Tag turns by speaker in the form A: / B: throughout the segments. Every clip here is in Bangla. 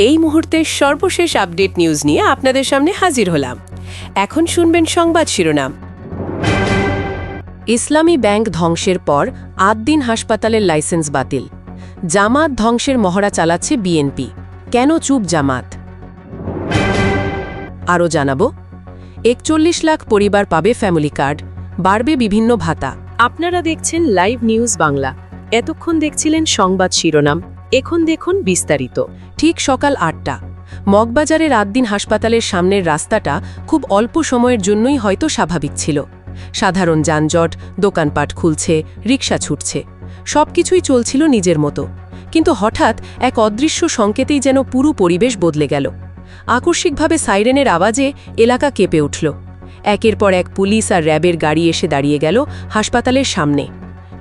A: এই মুহূর্তের সর্বশেষ আপডেট নিউজ নিয়ে আপনাদের সামনে হাজির হলাম। এখন শুনবেন সংবাদ শিরোনাম। ইসলামী ব্যাংক ধ্বংসের পর ৮ দিন হাসপাতালের লাইসেন্স বাতিল। জামাত ধ্বংসের মহড়া চালাচ্ছে বিএনপি। কেন চুপ জামাত? আরও জানাবো, ৪১ লাখ পরিবার পাবে ফ্যামিলি কার্ড, বাড়বে বিভিন্ন ভাতা।
B: আপনারা দেখছেন লাইভ নিউজ বাংলা। এতক্ষণ দেখছিলেন সংবাদ শিরোনাম, এখন দেখুন বিস্তারিত।
A: ঠিক সকাল ৮টা, মগবাজারের ৮ দিন হাসপাতালের সামনের রাস্তাটা খুব অল্প সময়ের জন্যই হয়তো স্বাভাবিক ছিল। সাধারণ যানজট, দোকানপাট খুলছে, রিকশা ছুটছে, সবকিছুই চলছিল নিজের মতো। কিন্তু হঠাৎ এক অদৃশ্য সংকেতেই যেন পুরো পরিবেশ বদলে গেল। আকস্মিকভাবে সাইরেনের আওয়াজে এলাকা কেঁপে উঠল। একের পর এক পুলিশ আর র্যাবের গাড়ি এসে দাঁড়িয়ে গেল হাসপাতালের সামনে।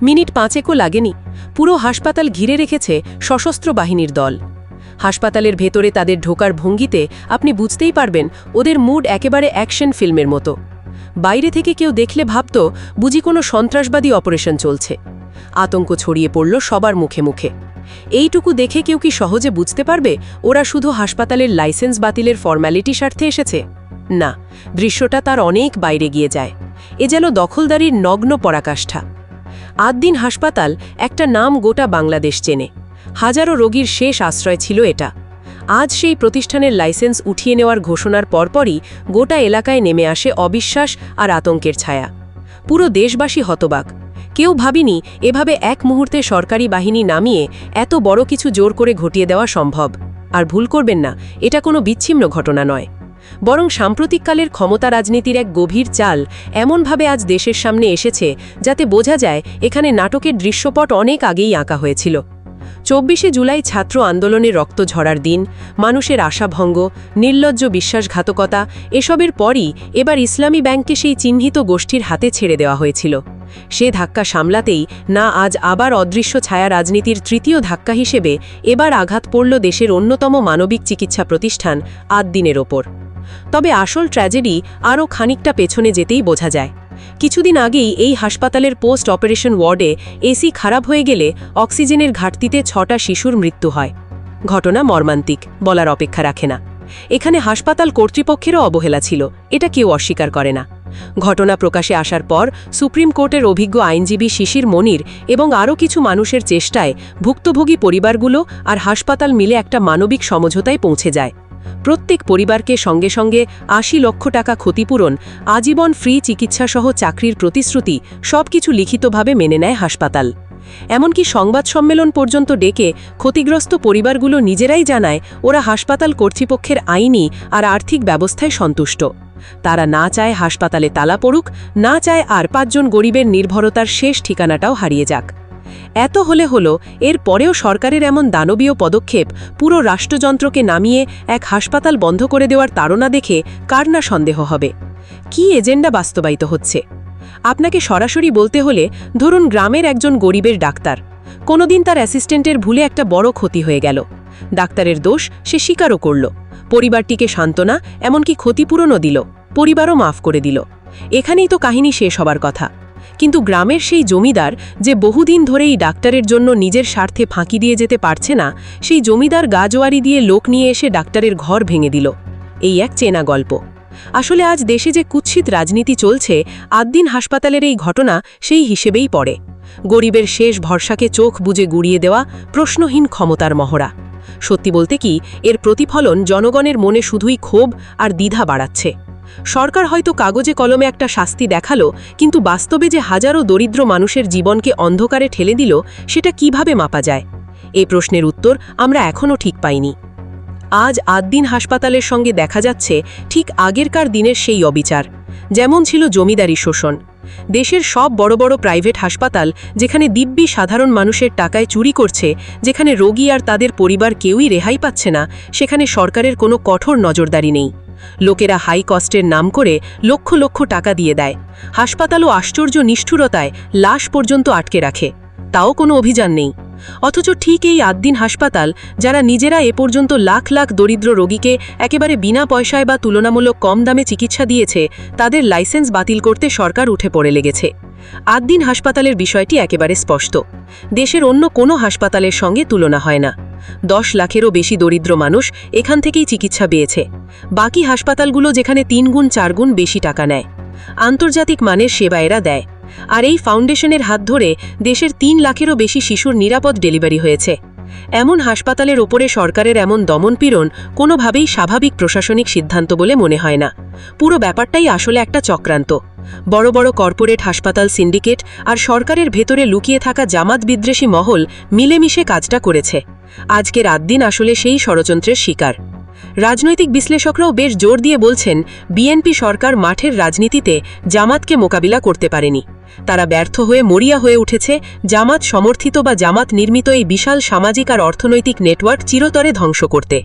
A: মিনিট ৫-১ও লাগেনি, পুরো হাসপাতাল ঘিরে রেখেছে সশস্ত্র বাহিনীর দল। হাসপাতালের ভেতরে তাদের ঢোকার ভঙ্গিতে আপনি বুঝতেই পারবেন ওদের মুড একেবারে অ্যাকশন ফিল্মের মতো। বাইরে থেকে কেউ দেখলে ভাবত বুঝি কোনো সন্ত্রাসবাদী অপারেশন চলছে। আতঙ্ক ছড়িয়ে পড়ল সবার মুখে মুখে। এইটুকু দেখে কেউ কি সহজে বুঝতে পারবে ওরা শুধু হাসপাতালের লাইসেন্স বাতিলের ফর্ম্যালিটি স্বার্থে এসেছে? না, দৃশ্যটা তার অনেক বাইরে গিয়ে যায়। এ যেন দখলদারির নগ্ন পরাকাষ্ঠা। ৮ দিন হাসপাতাল একটা নাম গোটা বাংলাদেশ চেনে। হাজারো রোগীর শেষ আশ্রয় ছিল এটা। আজ সেই প্রতিষ্ঠানের লাইসেন্স উঠিয়ে নেওয়ার ঘোষণার পরপরই গোটা এলাকায় নেমে আসে অবিশ্বাস আর আতঙ্কের ছায়া। পুরো দেশবাসী হতবাক। কেউ ভাবেনি এভাবে এক মুহূর্তে সরকারি বাহিনী নামিয়ে এত বড় কিছু জোর করে ঘটিয়ে দেওয়া সম্ভব। আর ভুল করবেন না, এটা কোনো বিচ্ছিন্ন ঘটনা নয়, বরং সাম্প্রতিককালের ক্ষমতা রাজনীতির এক গভীর চাল এমনভাবে আজ দেশের সামনে এসেছে যাতে বোঝা যায় এখানে নাটকের দৃশ্যপট অনেক আগেই আঁকা হয়েছিল। ২৪শে জুলাই ছাত্র আন্দোলনের রক্ত ঝরার দিন, মানুষের আশাভঙ্গ, নির্লজ্জ বিশ্বাসঘাতকতা, এসবের পরই এবার ইসলামী ব্যাংককে সেই চিহ্নিত গোষ্ঠীর হাতে ছেড়ে দেওয়া হয়েছিল। সে ধাক্কা সামলাতেই না আজ আবার অদৃশ্য ছায়া রাজনীতির তৃতীয় ধাক্কা হিসেবে এবার আঘাত পড়ল দেশের অন্যতম মানবিক চিকিৎসা প্রতিষ্ঠান ৮ দিনের ওপর। তবে আসল ট্র্যাজেডি আরও খানিকটা পেছনে যেতেই বোঝা যায়। কিছুদিন আগেই এই হাসপাতালের পোস্ট অপারেশন ওয়ার্ডে এসি খারাপ হয়ে গেলে অক্সিজেনের ঘাটতিতে ৬টা শিশুর মৃত্যু হয়। ঘটনা মর্মান্তিক, বলার অপেক্ষা রাখে না। এখানে হাসপাতাল কর্তৃপক্ষেরও অবহেলা ছিল, এটা কেউ অস্বীকার করে না। ঘটনা প্রকাশে আসার পর সুপ্রিম কোর্টের অভিজ্ঞ আইনজীবী শিশির মনির এবং আরও কিছু মানুষের চেষ্টায় ভুক্তভোগী পরিবারগুলো আর হাসপাতাল মিলে একটা মানবিক সমঝোতায় পৌঁছে যায়। প্রত্যেক পরিবারকে সঙ্গে সঙ্গে ৮০ লক্ষ টাকা ক্ষতিপূরণ, আজীবন ফ্রি চিকিৎসাসহ চাকরির প্রতিশ্রুতি সবকিছু লিখিতভাবে মেনে নেয় হাসপাতাল। এমনকি সংবাদ সম্মেলন পর্যন্ত ডেকে ক্ষতিগ্রস্ত পরিবারগুলো নিজেরাই জানায় ওরা হাসপাতাল কর্তৃপক্ষের আইনি আর আর্থিক ব্যবস্থায় সন্তুষ্ট। তারা না চায় হাসপাতালে তালা পড়ুক, না চায় আর ৫ জন গরিবের নির্ভরতার শেষ ঠিকানাটাও হারিয়ে যাক। এত হলো এর পরেও সরকারের এমন দানবীয় পদক্ষেপ, পুরো রাষ্ট্রযন্ত্রকে নামিয়ে এক হাসপাতাল বন্ধ করে দেওয়ার তাড়না দেখে কার না সন্দেহ হবে? কি এজেন্ডা বাস্তবায়িত হচ্ছে? আপনাকে সরাসরি বলতে হলে, ধরুন গ্রামের একজন গরিবের ডাক্তার, কোনোদিন তার অ্যাসিস্ট্যান্টের ভুলে একটা বড় ক্ষতি হয়ে গেল। ডাক্তারের দোষ সে স্বীকারও করল, পরিবারটিকে সান্ত্বনা এমনকি ক্ষতিপূরণও দিল, পরিবারও মাফ করে দিল। এখানেই তো কাহিনী শেষ হবার কথা। কিন্তু গ্রামের সেই জমিদার যে বহুদিন ধরেই ডাক্তারের জন্য নিজের স্বার্থে ফাঁকি দিয়ে যেতে পারছে না, সেই জমিদার গাজোয়ারি দিয়ে লোক নিয়ে এসে ডাক্তারের ঘর ভেঙে দিল। এই এক চেনা গল্প। আসলে আজ দেশে যে কুৎসিত রাজনীতি চলছে, ৮ দিন হাসপাতালের এই ঘটনা সেই হিসেবেই পড়ে। গরিবের শেষ ভরসাকে চোখ বুজে গুড়িয়ে দেওয়া প্রশ্নহীন ক্ষমতার মহড়া। সত্যি বলতে কি, এর প্রতিফলন জনগণের মনে শুধুই ক্ষোভ আর দ্বিধা বাড়াচ্ছে। সরকার হয়তো কাগজে কলমে একটা শাস্তি দেখালো, কিন্তু বাস্তবে যে হাজারো দরিদ্র মানুষের জীবনকে অন্ধকারে ঠেলে দিল, সেটা কিভাবে মাপা যায়? এই প্রশ্নের উত্তর আমরা এখনও ঠিক পাইনি। আজ ৮ দিন হাসপাতালের সঙ্গে দেখা যাচ্ছে ঠিক আগেরকার দিনের সেই অবিচার, যেমন ছিল জমিদারি শোষণ। দেশের সব বড় বড় প্রাইভেট হাসপাতাল যেখানে দিব্যি সাধারণ মানুষের টাকায় চুরি করছে, যেখানে রোগী আর তাদের পরিবার কেউই রেহাই পাচ্ছে না, সেখানে সরকারের কোনো কঠোর নজরদারি নেই। লোকেরা হাই কস্টের নাম করে লক্ষ লক্ষ টাকা দিয়ে দেয়। হাসপাতালও আশ্চর্য নিষ্ঠুরতায় লাশ পর্যন্ত আটকে রাখে, তাও কোনো অভিযান নেই। অথচ ঠিক এই আদ্দিন হাসপাতাল, যারা নিজেরা এ পর্যন্ত লাখ লাখ দরিদ্র রোগীকে একেবারে বিনা পয়সায় বা তুলনামূলক কম দামে চিকিৎসা দিয়েছে, তাদের লাইসেন্স বাতিল করতে সরকার উঠে পড়ে লেগেছে। আদ্দিন হাসপাতালের বিষয়টি একেবারে স্পষ্ট। দেশের অন্য কোনো হাসপাতালের সঙ্গে তুলনা হয় না। 10 লাখেরও বেশি দরিদ্র মানুষ এখান থেকেই চিকিৎসা পেয়েছে। বাকি হাসপাতালগুলো যেখানে 3 গুণ 4 গুণ বেশি টাকা নেয়। আন্তর্জাতিক মানের সেবা এরা দেয়। আর এই ফাউন্ডেশনের হাত ধরে দেশের 3 লাখেরও বেশি শিশুর নিরাপদ ডেলিভারি হয়েছে। এমন হাসপাতালের ওপরে সরকারের এমন দমনপীড়ন কোনোভাবেই স্বাভাবিক প্রশাসনিক সিদ্ধান্ত বলে মনে হয় না। পুরো ব্যাপারটাই আসলে একটা চক্রান্ত। বড় বড় কর্পোরেট হাসপাতাল সিন্ডিকেট আর সরকারের ভেতরে লুকিয়ে থাকা জামাত বিদ্বেষী মহল মিলেমিশে কাজটা করেছে। আজকের আদ্দিন আসলে সেই ষড়যন্ত্রের শিকার। রাজনৈতিক বিশ্লেষকরাও বেশ জোর দিয়ে বলছেন, বিএনপি সরকার মাঠের রাজনীতিতে জামাতকে মোকাবিলা করতে পারেনি। তারা ব্যর্থ হয়ে মরিয়া হয়ে উঠেছে জামাত সমর্থিত বা জামাত নির্মিত এই বিশাল সামাজিক আর অর্থনৈতিক নেটওয়ার্ক চিরতরে ধ্বংস করতে।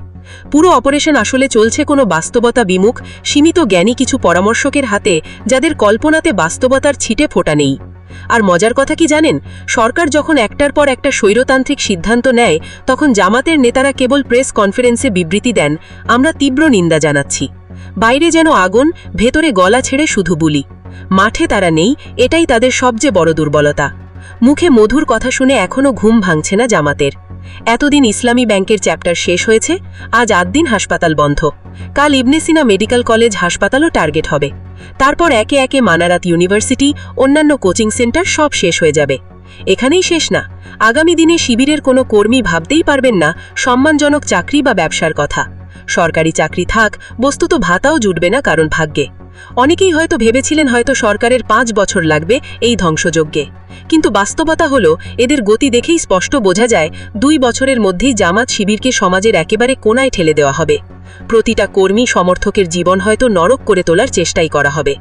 A: পুরো অপারেশন আসলে চলছে কোনো বাস্তবতা বিমুখ, সীমিত জ্ঞানী কিছু পরামর্শকের হাতে, যাদের কল্পনাতে বাস্তবতার ছিটে ফোঁটা নেই। আর মজার কথা কি জানেন, সরকার যখন একটার পর একটা স্বৈরতান্ত্রিক সিদ্ধান্ত নেয়, তখন জামাতের নেতারা কেবল প্রেস কনফারেন্সে বিবৃতি দেন, আমরা তীব্র নিন্দা জানাচ্ছি। বাইরে যেন আগুন, ভেতরে গলা ছেড়ে শুধু বুলি। মাঠে তারা নেই, এটাই তাদের সবচেয়ে বড় দুর্বলতা। মুখে মধুর কথা শুনে এখনও ঘুম ভাঙছে না জামাতের। এতদিন ইসলামী ব্যাংকের চ্যাপ্টার শেষ হয়েছে, আজ আদ্দিন হাসপাতাল বন্ধ। কাল ইবনে সিনা মেডিকেল কলেজ হাসপাতালও টার্গেট হবে। তারপর একে একে মানারাত ইউনিভার্সিটি, অন্যান্য কোচিং সেন্টার সব শেষ হয়ে যাবে। এখানেই শেষ না, আগামী দিনে শিবিরের কোনো কর্মী ভাবতেই পারবেন না সম্মানজনক চাকরি বা ব্যবসার কথা। সরকারি চাকরি থাক, বস্তুত ভাতাও জুটবে না কারণ ভাগ্যে। অনেকেই হয়তো ভেবেছিলেন হয়তো সরকারের 5 বছর লাগবে এই ধ্বংসযজ্ঞে, কিন্তু বাস্তবতা হলো এদের গতি দেখেই স্পষ্ট বোঝা যায় 2 বছরের মধ্যেই জামাত শিবিরকে সমাজের একেবারে কোনায় ঠেলে দেওয়া হবে। প্রতিটা কর্মী সমর্থকের জীবন হয়তো নরক করে তোলার চেষ্টাই করা হবে।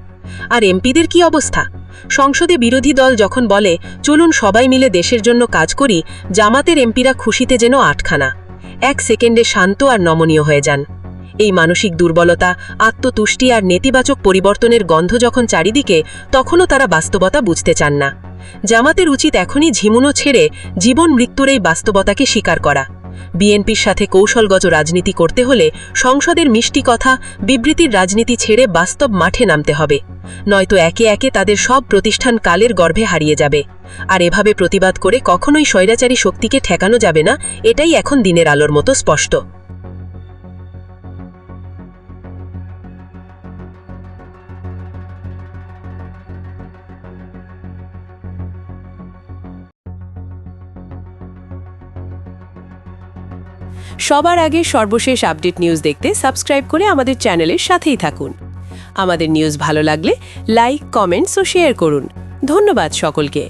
A: আর এমপিদের কি অবস্থা? সংসদে বিরোধী দল যখন বলে চলুন সবাই মিলে দেশের জন্য কাজ করি, জামাতের এমপিরা খুশিতে যেন আটখানা। 1 সেকেন্ডে শান্ত আর নমনীয় হয়ে যান। এই মানসিক দুর্বলতা, আত্মতুষ্টি আর নেতিবাচক পরিবর্তনের গন্ধ যখন চারিদিকে, তখনও তারা বাস্তবতা বুঝতে চান না। জামাতের উচিত এখনই ঝিমুনো ছেড়ে জীবন মৃত্যুর এই বাস্তবতাকে স্বীকার করা। বিএনপির সাথে কৌশলগত রাজনীতি করতে হলে সংসদের মিষ্টি কথা, বিবৃতির রাজনীতি ছেড়ে বাস্তব মাঠে নামতে হবে। নয়তো একে একে তাদের সব প্রতিষ্ঠান কালের গর্ভে হারিয়ে যাবে। আর এভাবে প্রতিবাদ করে কখনোই স্বৈরাচারী শক্তিকে ঠেকানো যাবে না, এটাই এখন দিনের আলোর মতো স্পষ্ট।
B: সবার আগে সর্বশেষ আপডেট নিউজ দেখতে সাবস্ক্রাইব করে আমাদের চ্যানেলের সাথেই থাকুন। আমাদের নিউজ ভালো লাগলে লাইক, কমেন্টস ও শেয়ার করুন। ধন্যবাদ সকলকে।